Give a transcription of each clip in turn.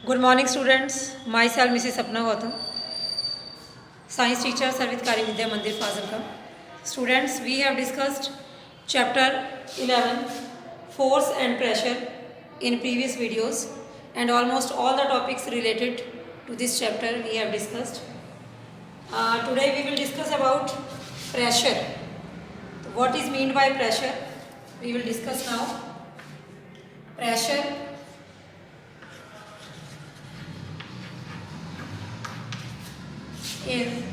Good morning, students. Myself, Mrs. Sapna Gautam, science teacher, Sarvitकारी Vidya Mandir, Fazilka. Students, we have discussed chapter 11, force and pressure, in previous videos, and almost all the topics related to this chapter we have discussed. Today we will discuss about pressure. What is meant by pressure? We will discuss now. Pressure is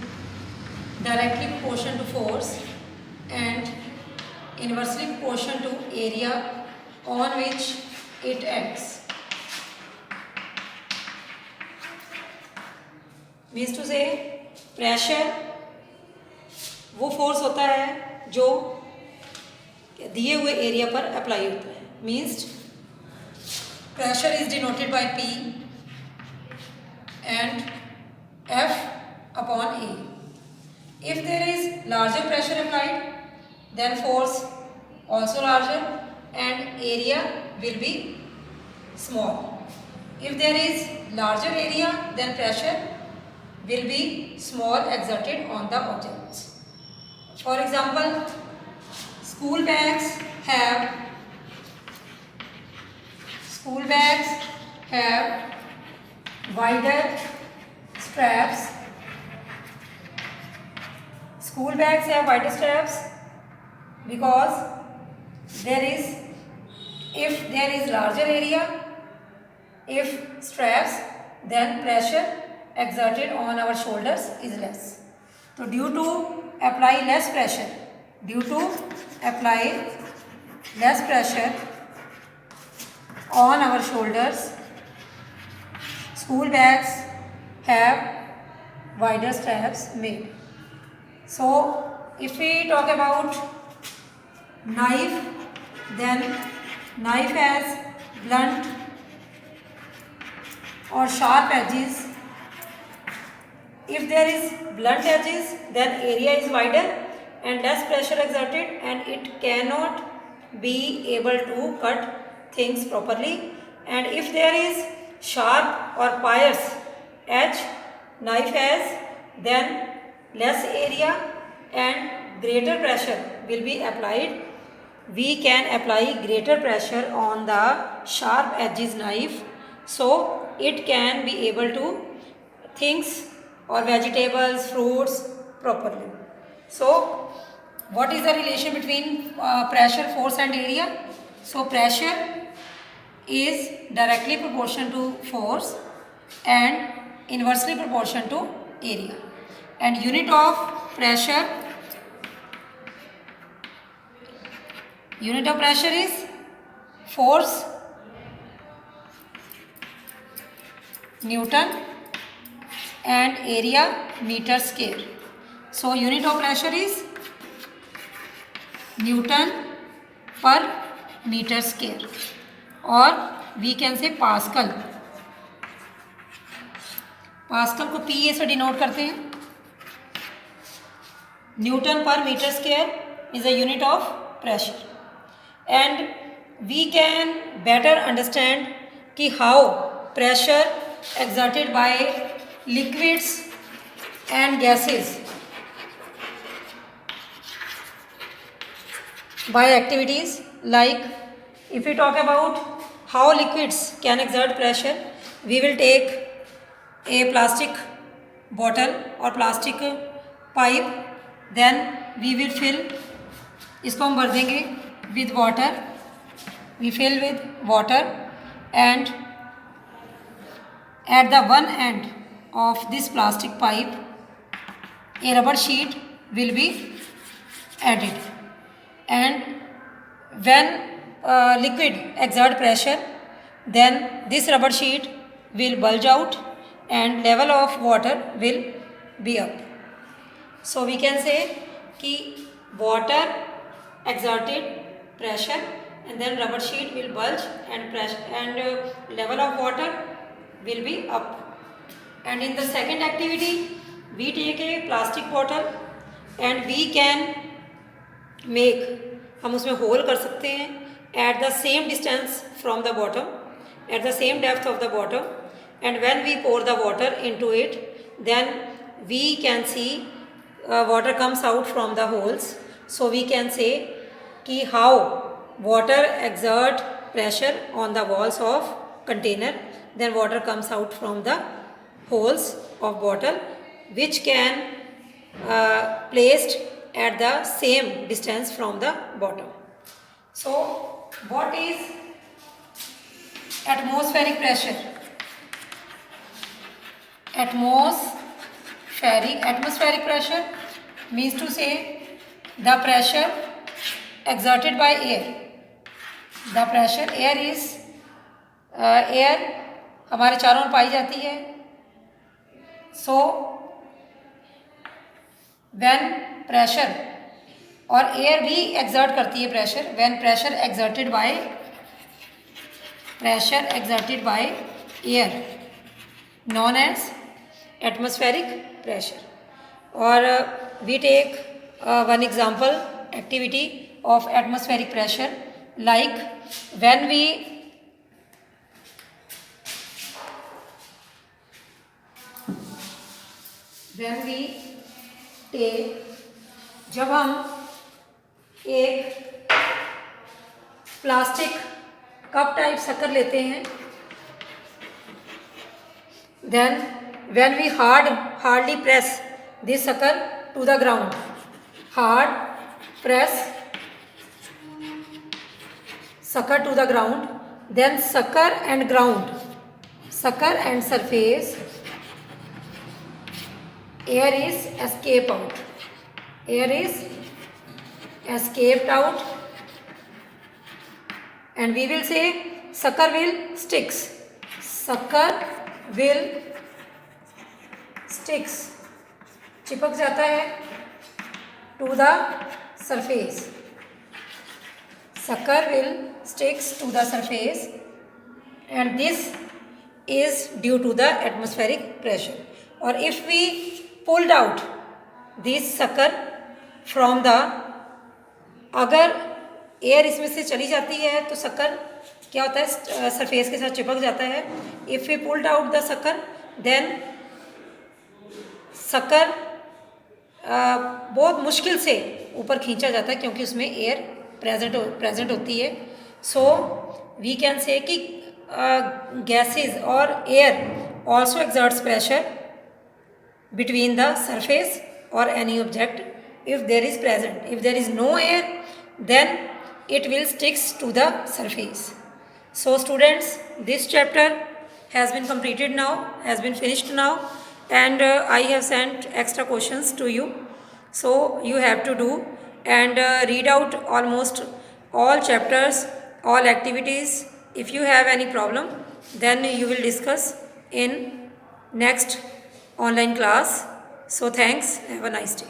directly proportional to force and inversely proportional to area on which it acts. Means to say, pressure वो force होता है जो दिए हुए area पर apply होता है. Means pressure is denoted by P and F upon A. If there is larger pressure applied, then force also larger and area will be small. If there is larger area, then pressure will be small exerted on the objects. For example, school bags have wider straps. School bags have wider straps because if there is larger area, if straps, then pressure exerted on our shoulders is less. So due to apply less pressure on our shoulders, school bags have wider straps made. So if we talk about knife, then knife has blunt or sharp edges. If there is blunt edges, then area is wider and less pressure exerted and it cannot be able to cut things properly. And if there is sharp or pierce edge knife has, then less area and greater pressure will be applied. We can apply greater pressure on the sharp edges knife, so it can be able to things or vegetables, fruits properly. So what is the relation between pressure, force and area? So pressure is directly proportional to force and inversely proportional to area. And unit of pressure is force Newton and area meter square. So unit of pressure is Newton per meter square, or we can say Pascal. Pascal को PA से denote करते हैं. Newton per meter square is a unit of pressure, and we can better understand कि how pressure exerted by liquids and gases by activities. Like if we talk about how liquids can exert pressure, we will take a plastic bottle or plastic pipe, then we will fill, इसको हम भर देंगे with water. We fill with water and at the one end of this plastic pipe a rubber sheet will be added, and when liquid exert pressure, then this rubber sheet will bulge out and level of water will be up. So we can say कि water exerted pressure and then rubber sheet will bulge and pressure and level of water will be up. And in the second activity, we take a plastic bottle and we can make, हम उसमें whole कर सकते हैं at the same distance from the bottom, at the same depth of the bottom, and when we pour the water into it, then we can see water comes out from the holes. So we can say कि how water exert pressure on the walls of container, then water comes out from the holes of bottle, which can placed at the same distance from the bottom. So what is atmospheric pressure? Atmospheric pressure means to say the pressure exerted by air. The pressure air is air हमारे चारों ओर पाई जाती है. So when pressure और air भी exert करती है pressure, when pressure exerted by air known as atmospheric pressure. और we take one example activity of atmospheric pressure, like when we take, जब हम एक प्लास्टिक कप टाइप शक्कर लेते हैं, then when we hardly press this sucker to the ground, hard press sucker to the ground, then sucker and surface, air is escaped out, and we will say sucker will sticks, चिपक जाता है to the surface. Sucker will sticks to the surface, and this is due to the atmospheric pressure. Or if we pulled out this sucker from the, अगर air इसमें से चली जाती है तो शक्कर क्या होता है, सरफेस के साथ चिपक जाता है. If we pulled out the shakkar, then शक्कर बहुत मुश्किल से ऊपर खींचा जाता है क्योंकि उसमें एयर प्रेजेंट होती है. सो वी कैन से कि गैसेस और air also exerts pressure between the surface or any object if there is present. If there is no air, then it will sticks to the surface. So students, this chapter has been completed now, has been finished now, and I have sent extra questions to you, so you have to do and read out almost all chapters, all activities. If you have any problem, then you will discuss in next online class. So thanks, have a nice day.